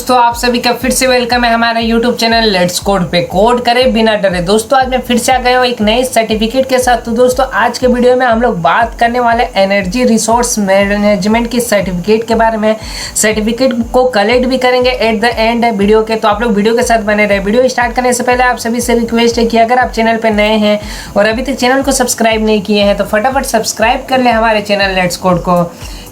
दोस्तों आप सभी का फिर से वेलकम है हमारे YouTube चैनल लेट्स कोड पे। कोड करें बिना डरे। दोस्तों आज मैं फिर से आ गया हूँ एक नए सर्टिफिकेट के साथ। तो दोस्तों आज के वीडियो में हम लोग बात करने वाले एनर्जी रिसोर्स मैनेजमेंट की सर्टिफिकेट के बारे में। सर्टिफिकेट को कलेक्ट भी करेंगे एट द एंड वीडियो के, तो आप लोग वीडियो के साथ बने रहे। वीडियो स्टार्ट करने से पहले आप सभी से रिक्वेस्ट है कि अगर आप चैनल पर नए हैं और अभी तक चैनल को सब्सक्राइब नहीं किए हैं तो फटाफट सब्सक्राइब कर ले हमारे चैनल लेट्स कोड को,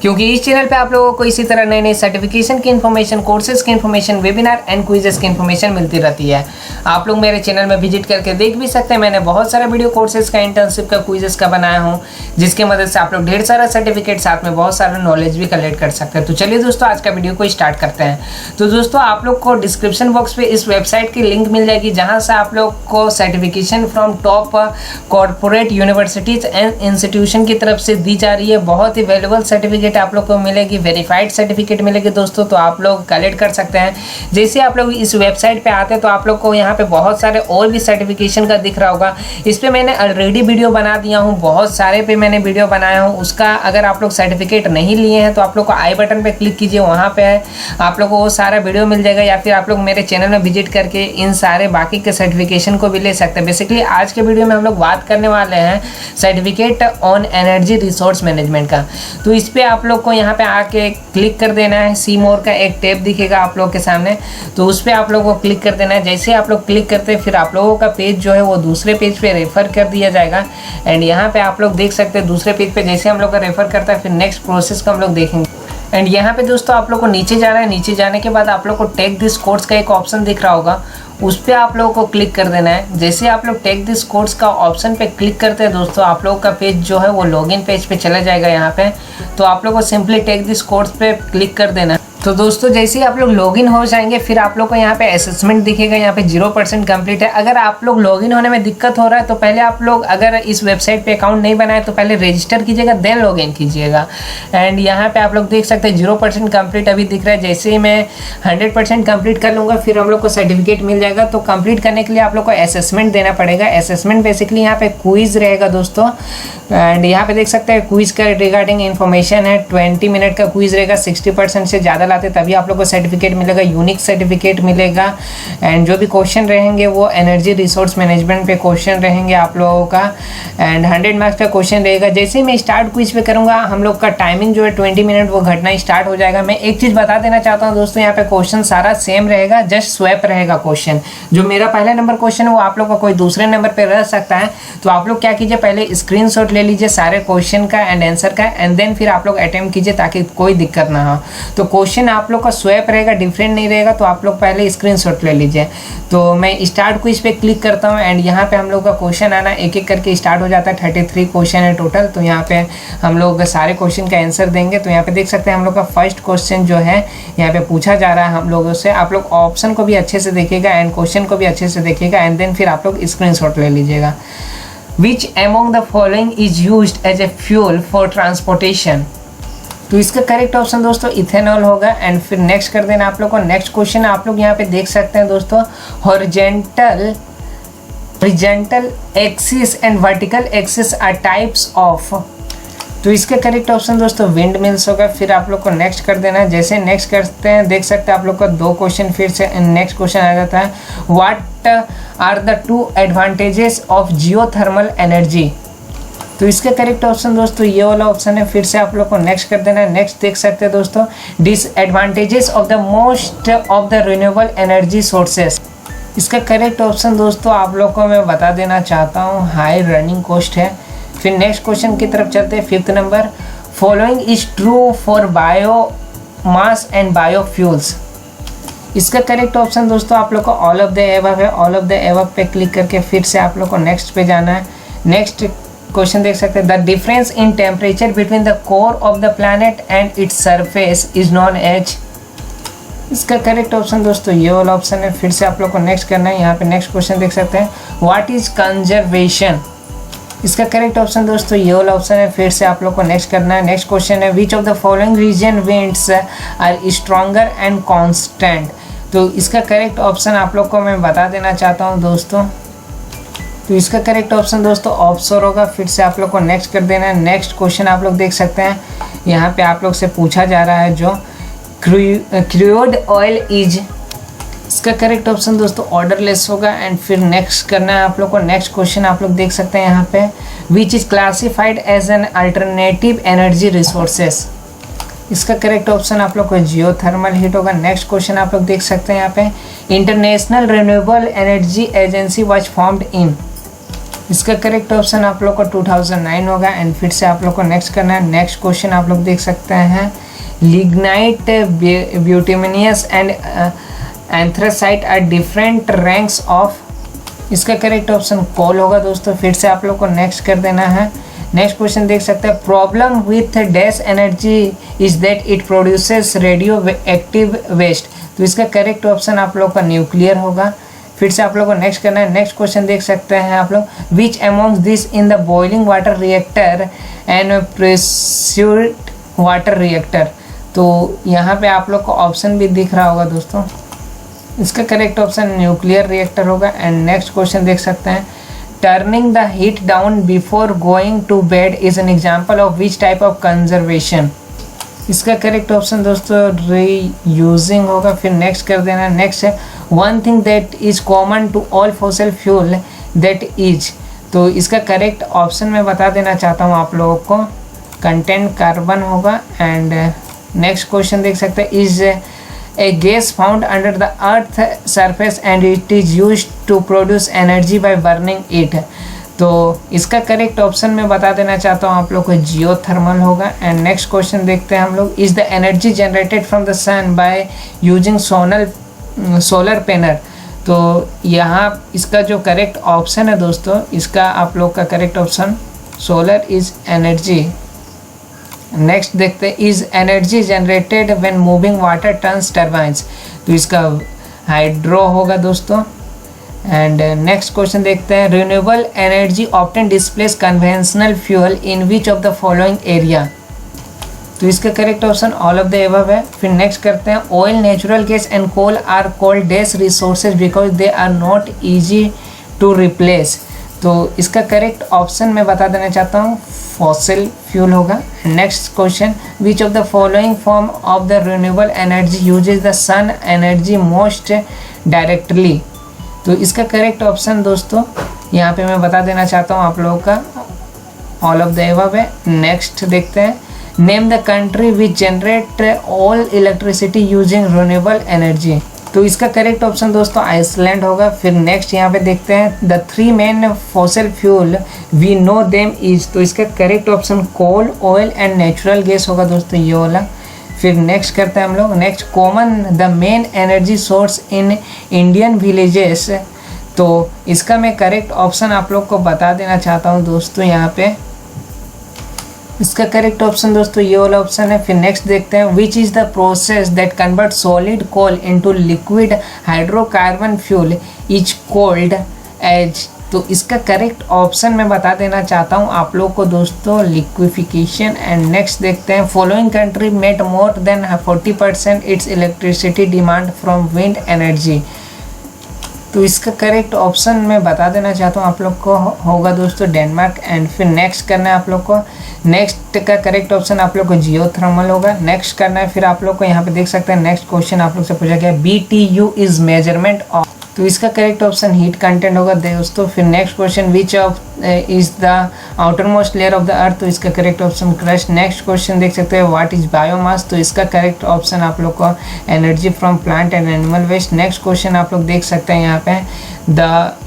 क्योंकि इस चैनल पे आप लोगों को इसी तरह नए नए सर्टिफिकेशन की इन्फॉर्मेशन, कोर्सेज की इन्फॉर्मेशन, वेबिनार एंड क्विजेस की इन्फॉर्मेशन मिलती रहती है। आप लोग मेरे चैनल में विजिट करके देख भी सकते हैं। मैंने बहुत सारा वीडियो कोर्सेज का, इंटर्नशिप का, क्विजेस का बनाया हूँ, जिसकी मदद से आप लोग ढेर सारा सर्टिफिकेट साथ में बहुत सारा नॉलेज भी कलेक्ट कर सकते हैं। तो चलिए दोस्तों आज का वीडियो को स्टार्ट करते हैं। तो दोस्तों आप लोग को डिस्क्रिप्शन बॉक्स पे इस वेबसाइट की लिंक मिल जाएगी, जहाँ से आप लोग को certification from top corporate universities and institution की तरफ से दी जा रही है। बहुत ही वैल्यूबल सर्टिफिकेट आप लोग को मिलेगी, वेरीफाइड सर्टिफिकेट मिलेगी दोस्तों, तो आप लोग कलेक्ट कर सकते हैं। जैसे आप लोग इस वेबसाइट पे आते हैं तो आप लोग को यहाँ पे बहुत सारे और भी सर्टिफिकेशन का दिख रहा होगा। इस पे मैंने ऑलरेडी वीडियो बना दिया हूँ, बहुत सारे पे मैंने वीडियो बनाया हूँ। उसका अगर आप लोग सर्टिफिकेट नहीं लिए हैं तो आप लोग को आई बटन पे क्लिक कीजिए, वहाँ पे आप लोग को वो सारा वीडियो मिल जाएगा, या फिर आप लोग मेरे चैनल में विजिट करके इन सारे बाकी के सर्टिफिकेशन को भी ले सकते हैं। बेसिकली आज के वीडियो में हम लोग बात करने वाले हैं certificate on energy resource management का। तो इस पर आप लोग को यहाँ पे आके क्लिक कर देना है। सी मोर का एक टैब दिखेगा आप लोग के सामने, तो उस पर आप लोगों को क्लिक कर देना है। जैसे आप लोग क्लिक करते हैं फिर आप लोगों का पेज जो है वो दूसरे पेज पे रेफर कर दिया जाएगा। एंड यहाँ पे आप लोग देख सकते हैं दूसरे पेज पे जैसे हम लोग का रेफर करता है फिर नेक्स्ट प्रोसेस को हम लोग देखेंगे। एंड यहाँ पे दोस्तों आप लोग को नीचे जाना है। नीचे जाने के बाद आप लोग को टेक दिस कोर्स का एक ऑप्शन दिख रहा होगा, उस पर आप लोगों को क्लिक कर देना है। जैसे आप लोग टेक दिस कोर्स का ऑप्शन पे क्लिक करते हैं दोस्तों, आप लोगों का पेज जो है वो लॉगिन पेज पे चला जाएगा। यहाँ पे तो आप लोगों को सिंपली टेक दिस कोर्स पे क्लिक कर देना है। तो दोस्तों जैसे ही आप लोग लॉगिन हो जाएंगे फिर आप लोग को यहाँ पे असेसमेंट दिखेगा, यहाँ पे 0% कंप्लीट है। अगर आप लोग लॉगिन होने में दिक्कत हो रहा है तो पहले आप लोग अगर इस वेबसाइट पे अकाउंट नहीं बनाए तो पहले रजिस्टर कीजिएगा, देन लॉगिन कीजिएगा। एंड यहाँ पे आप लोग देख सकते हैं 0% कंप्लीट अभी दिख रहा है। जैसे ही मैं 100% कंप्लीट कर लूँगा फिर हम लोग को सर्टिफिकेट मिल जाएगा। तो कंप्लीट करने के लिए आप लोग को असेसमेंट देना पड़ेगा। असेसमेंट बेसिकली यहाँ पे क्विज रहेगा दोस्तों। एंड यहाँ पे देख सकते हैं क्विज का रिगार्डिंग इन्फॉर्मेशन है। 20 मिनट का क्विज रहेगा। 60% से ज़्यादा लाते तभी आप लोग को सर्टिफिकेट मिलेगा, यूनिक सर्टिफिकेट मिलेगा। एंड जो भी क्वेश्चन रहेंगे वो एनर्जी रिसोर्स मैनेजमेंट पे क्वेश्चन रहेंगे आप लोगों का। एंड 100 मार्क्स का क्वेश्चन रहेगा। जैसे ही मैं स्टार्ट क्विज पे करूँगा हम लोग का टाइमिंग जो है 20 मिनट वो घटना स्टार्ट हो जाएगा। मैं एक चीज़ बता देना चाहता हूँ दोस्तों, यहाँ पे क्वेश्चन सारा सेम रहेगा, जस्ट स्वैप रहेगा क्वेश्चन। जो मेरा पहला नंबर क्वेश्चन है वो आप लोग का कोई दूसरे नंबर पे रह सकता है। तो आप लोग क्या कीजिए, पहले स्क्रीनशॉट ले लीजिए सारे क्वेश्चन का एंड आंसर का, एंड देन फिर आप लोग अटेम्प्ट कीजिए ताकि कोई दिक्कत ना हो। तो क्वेश्चन आप लोग का स्वैप रहेगा, डिफरेंट नहीं रहेगा। तो आप लोग पहले स्क्रीनशॉट ले लीजिए। तो मैं स्टार्ट क्विज पे क्लिक करता हूँ एंड यहाँ पे हम लोग का क्वेश्चन आना एक एक करके स्टार्ट हो जाता है। 33 क्वेश्चन है टोटल। तो यहाँ पे हम लोग सारे क्वेश्चन का आंसर देंगे। तो यहाँ पे देख सकते हैं हम लोग का फर्स्ट क्वेश्चन जो है यहाँ पे पूछा जा रहा है हम लोगों से। आप लोग ऑप्शन को भी अच्छे से देखिएगा एंड क्वेश्चन को भी अच्छे से देखिएगा, एंड देन फिर आप लोग स्क्रीनशॉट ले लीजिएगा। Which among the following is used as a fuel for transportation. तो इसका करेक्ट ऑप्शन दोस्तों इथेनॉल होगा। एंड फिर नेक्स्ट कर देना आप लोग को। नेक्स्ट क्वेश्चन आप लोग यहाँ पे देख सकते हैं दोस्तों, horizontal axis and vertical axis are types of. तो इसका करेक्ट ऑप्शन दोस्तों विंड मिल्स होगा। फिर आप लोग को नेक्स्ट कर देना है। जैसे नेक्स्ट करते हैं देख सकते हैं आप लोग का 2 क्वेश्चन फिर से नेक्स्ट क्वेश्चन आ जाता है, what are the 2 advantages of geothermal energy. तो इसका करेक्ट ऑप्शन दोस्तों ये वाला ऑप्शन है। फिर से आप लोग को नेक्स्ट कर देना है। नेक्स्ट देख सकते हैं दोस्तों, disadvantages of the most of the renewable energy sources. इसका करेक्ट ऑप्शन दोस्तों आप लोग को मैं बता देना चाहता हूँ, हाई रनिंग कॉस्ट है। फिर नेक्स्ट क्वेश्चन की तरफ चलते हैं। 5th number, following is true for bio mass and biofuels. इसका करेक्ट ऑप्शन दोस्तों आप लोग को ऑल ऑफ द एबव है। ऑल ऑफ द एबव पे क्लिक करके फिर से आप लोग को नेक्स्ट पे जाना है। नेक्स्ट क्वेश्चन देख सकते हैं, the difference in temperature between the core of the planet and its surface is known as. इसका करेक्ट ऑप्शन दोस्तों ये वाला ऑप्शन है। फिर से आप लोग को नेक्स्ट करना है। यहाँ पे नेक्स्ट क्वेश्चन देख सकते हैं, व्हाट इज कंजर्वेशन। इसका करेक्ट ऑप्शन दोस्तों ये वाला ऑप्शन है। फिर से आप लोग को नेक्स्ट करना है। नेक्स्ट क्वेश्चन है, which of the following region winds are stronger and constant. तो इसका करेक्ट ऑप्शन आप लोग को मैं बता देना चाहता हूँ दोस्तों। तो इसका करेक्ट ऑप्शन दोस्तों ऑफशोर होगा। फिर से आप लोग को नेक्स्ट कर देना है। नेक्स्ट क्वेश्चन आप लोग देख सकते हैं, यहाँ पे आप लोग से पूछा जा रहा है जो क्रूड ऑयल इज, इसका करेक्ट ऑप्शन दोस्तों ऑर्डरलेस होगा। एंड फिर नेक्स्ट करना है आप लोग को। नेक्स्ट क्वेश्चन आप लोग देख सकते हैं यहाँ पे, which is classified as an alternative energy resources, इसका करेक्ट ऑप्शन आप लोग को जियोथर्मल हीट होगा। नेक्स्ट क्वेश्चन आप लोग देख सकते हैं यहाँ पे, international renewable energy agency was formed in, इसका करेक्ट ऑप्शन आप लोग को 2009 होगा। एंड फिर से आप लोग को नेक्स्ट करना है। नेक्स्ट क्वेश्चन आप लोग देख सकते हैं, lignite, bituminous and anthracite are different ranks of, इसका करेक्ट ऑप्शन कोल होगा दोस्तों। फिर से आप लोग को नेक्स्ट कर देना है। नेक्स्ट क्वेश्चन देख सकते हैं, problem with dash energy is that it produces radioactive waste, तो इसका करेक्ट ऑप्शन आप लोग का न्यूक्लियर होगा। फिर से आप लोग को नेक्स्ट करना है। नेक्स्ट क्वेश्चन देख सकते हैं आप लोग, which amongst this in the boiling water reactor and pressurised water reactor, तो यहाँ पे आप लोग को ऑप्शन भी दिख रहा होगा दोस्तों, इसका करेक्ट ऑप्शन न्यूक्लियर रिएक्टर होगा। एंड नेक्स्ट क्वेश्चन देख सकते हैं, turning the heat down before going to bed is an example of which type of conservation, इसका करेक्ट ऑप्शन दोस्तों रीयूजिंग होगा। फिर नेक्स्ट कर देना। नेक्स्ट है, one thing that is common to all fossil fuel that is, तो इसका correct option मैं बता देना चाहता हूँ आप लोगों को, कंटेंट कार्बन होगा। एंड नेक्स्ट क्वेश्चन देख सकते हैं, is a gas found under the earth surface and it is used to produce energy by burning it, तो इसका करेक्ट ऑप्शन मैं बता देना चाहता हूँ आप लोग को जियोथर्मल होगा। एंड नेक्स्ट क्वेश्चन देखते हैं हम लोग, is the energy generated from the sun by using solar panel, तो यहाँ इसका जो करेक्ट ऑप्शन है दोस्तों, इसका आप लोग का correct option solar is energy. Next देखते हैं, is energy generated when moving water turns turbines, तो इसका हाइड्रो होगा दोस्तों। एंड नेक्स्ट क्वेश्चन देखते हैं, renewable energy often displace conventional fuel in which of the following area, तो इसका correct option all of the above है। फिर नेक्स्ट करते हैं, oil, natural gas and coal are called dash resources because they are not easy to replace, तो इसका correct option मैं बता देना चाहता हूँ फॉसिल फ्यूल होगा। Next question, which of the following form of the renewable energy uses the sun energy most directly, तो इसका करेक्ट ऑप्शन दोस्तों यहाँ पे मैं बता देना चाहता हूँ आप लोगों का ऑल ऑफ द एबव है। नेक्स्ट देखते हैं, name the country which generate all electricity using renewable energy, तो इसका करेक्ट ऑप्शन दोस्तों आइसलैंड होगा। फिर नेक्स्ट यहाँ पे देखते हैं, the three main fossil fuel we know them is, तो इसका correct option coal, oil and natural gas होगा दोस्तों ये वाला। फिर नेक्स्ट करते हैं हम लोग, next common the main energy source in Indian villages, तो इसका मैं करेक्ट ऑप्शन आप लोग को बता देना चाहता हूँ दोस्तों यहाँ पे, इसका करेक्ट ऑप्शन दोस्तों ये वाला ऑप्शन है। फिर नेक्स्ट देखते हैं, which is the process that convert solid coal into liquid hydrocarbon fuel is called as, तो इसका करेक्ट ऑप्शन मैं बता देना चाहता हूँ आप लोग को दोस्तों लिक्विफिकेशन। एंड नेक्स्ट देखते हैं, following country met more than 40% its electricity demand from wind energy, तो इसका करेक्ट ऑप्शन मैं बता देना चाहता हूँ आप लोग को होगा दोस्तों डेनमार्क। एंड फिर नेक्स्ट करना है आप लोग को, नेक्स्ट का करेक्ट ऑप्शन आप लोग को जियोथर्मल होगा। नेक्स्ट करना है फिर आप लोग को यहाँ पे देख सकते हैं, नेक्स्ट क्वेश्चन आप लोग से पूछा गया, BTU इज मेजरमेंट ऑफ, तो इसका करेक्ट ऑप्शन हीट कंटेंट होगा दोस्तों। फिर next question, which of is the outer most layer of the earth, तो इसका correct option crust. Next question देख सकते हैं, व्हाट इज बायोमास, तो इसका करेक्ट ऑप्शन आप लोग को energy from plant and animal waste. Next question आप लोग देख सकते हैं यहाँ पे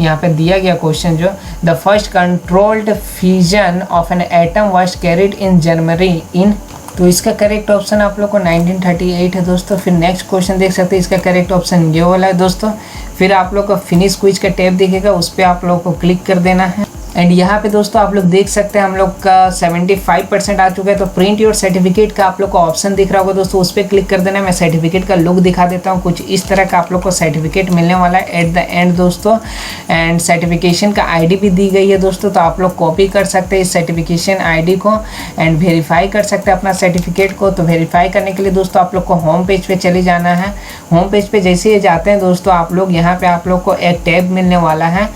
यहाँ पे दिया गया क्वेश्चन जो, the first controlled fusion of an atom was carried in Germany in, तो इसका करेक्ट ऑप्शन आप लोग को 1938 है दोस्तों। फिर नेक्स्ट क्वेश्चन देख सकते हैं, इसका करेक्ट ऑप्शन ये वाला है दोस्तों। फिर आप लोग को फिनिश क्विज का टैब दिखेगा, उस पर आप लोग को क्लिक कर देना है। एंड यहाँ पे दोस्तों आप लोग देख सकते हैं हम लोग का 75% आ चुका है, तो प्रिंट योर सर्टिफिकेट का आप लोग को ऑप्शन दिख रहा होगा दोस्तों, उस पर क्लिक कर देना है। मैं सर्टिफिकेट का लुक दिखा देता हूँ, कुछ इस तरह का आप लोग को सर्टिफिकेट मिलने वाला है एट द एंड दोस्तों। एंड सर्टिफिकेशन का ID भी दी गई है दोस्तों, तो आप लोग कॉपी कर सकते हैं इस सर्टिफिकेशन ID को एंड वेरीफाई कर सकते हैं अपना सर्टिफिकेट को। तो वेरीफाई करने के लिए दोस्तों आप लोग को होम पेज पे चले जाना है। होम पेज पे जैसे ही जाते हैं दोस्तों आप लोग, यहाँ पे आप लोग को एक टैब मिलने वाला है,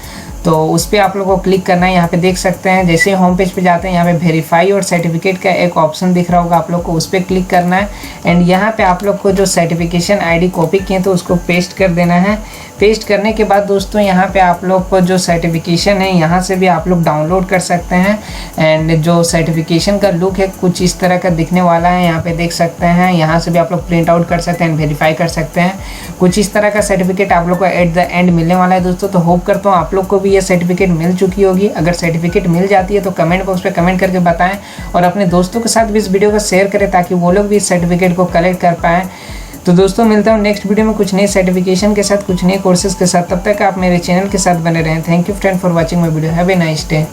तो उस पर आप लोग को क्लिक करना है। यहाँ पे देख सकते हैं जैसे ही होम पेज पे जाते हैं यहाँ पे वेरीफाई और सर्टिफिकेट का एक ऑप्शन दिख रहा होगा, आप लोग को उस पर क्लिक करना है। एंड यहाँ पे आप लोग को जो सर्टिफिकेशन आईडी कॉपी किए तो उसको पेस्ट कर देना है। पेस्ट करने के बाद दोस्तों यहाँ पे आप लोग को जो सर्टिफिकेशन है यहाँ से भी आप लोग डाउनलोड कर सकते हैं। एंड जो सर्टिफिकेशन का लुक है कुछ इस तरह का दिखने वाला है, यहाँ पे देख सकते हैं। यहाँ से भी आप लोग प्रिंट आउट कर सकते हैं, वेरीफाई कर सकते हैं। कुछ इस तरह का सर्टिफिकेट आप लोग को एट द एंड मिलने वाला है दोस्तों। तो होप करता हूँ आप लोग को भी ये सर्टिफिकेट मिल चुकी होगी। अगर सर्टिफिकेट मिल जाती है तो कमेंट बॉक्स पे कमेंट करके बताएं और अपने दोस्तों के साथ भी इस वीडियो को शेयर करें ताकि वो लोग भी इस सर्टिफिकेट को कलेक्ट कर पाएँ। तो दोस्तों मिलता हूँ नेक्स्ट वीडियो में कुछ नए सर्टिफिकेशन के साथ, कुछ नए कोर्सेज के साथ। तब तक आप मेरे चैनल के साथ बने रहें। Thank you friend for watching my video. Have a nice day.